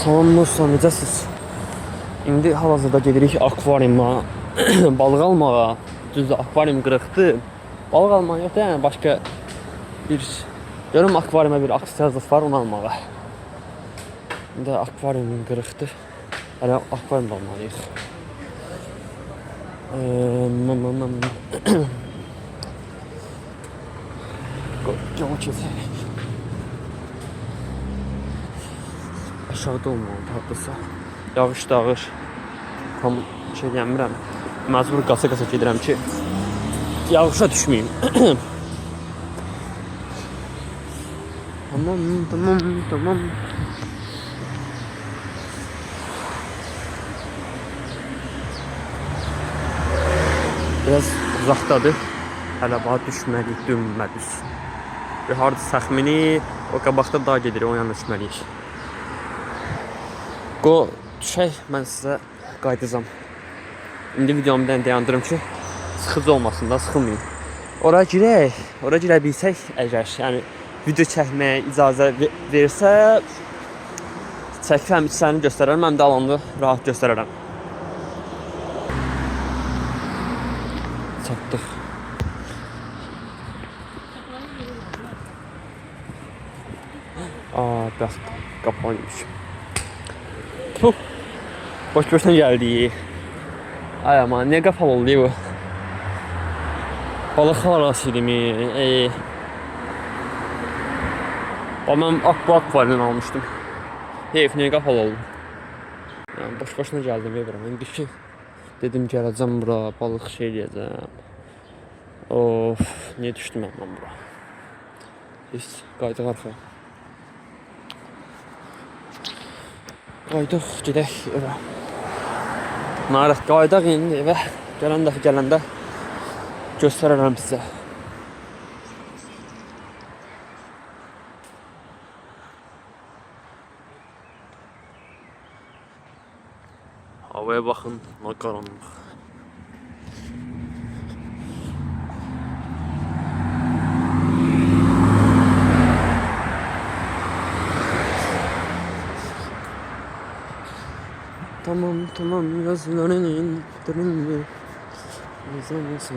Salam dostlar, necəsiz? İndi hal-hazırda gedirik akvariuma balıq almağa. Düzdür, akvarium qırıqdır. Balıq almağa yox da, yəni başqa bir görüm akvariuma bir aksiyazlıq var, onu almağa. İndi akvarium qırıqdır. Hələ akvarium almalıyıq. Yol keçək. Aşağıda olmalı hardasa. Yağış dağır. Tam şey deyəmirəm. Məcbur qasa-qasa gedirəm ki yağışa düşməyim. Tamam. Biraz uzaqdadır. Hələ bağa düşməliyik, dönməliyik. Bir harda səxmini o qabaqda daha gedirik, o yana düşməliyik. Go düşək, mən sizə qayıdacağam. İndi videomu dayandırım ki sıxıcı olmasın da, sıxılmayın. Oraya girə bilsək əgər, yəni video çəkməyə icazə versə çəkirəm, içlərini göstərərəm, mən də alanda rahat göstərərəm. Çatdıq. Bəxt, qapanıymış. Boş-boşuna gəldik. Ay aman, niyə qapalı oldu bu? Balıqlar arasıydı mi? Mən bu akvariumdan almışdım. Heyf, niyə qapalı oldu? Yəni, boş-boşuna gəldim, verirəm. İndi ki, dedim gələcəm bura, balıq şey deyəcəm. Of, niyə düşdüm mən bura? Biz qaydıq arxaya. Qaydıq, gedək evə. Narıq, qaydaq indi evə. Gələndə göstərərəm sizə. Havaya baxın, nə qaranlıq. Tamam, yazıların indirimli. Yazamazsın.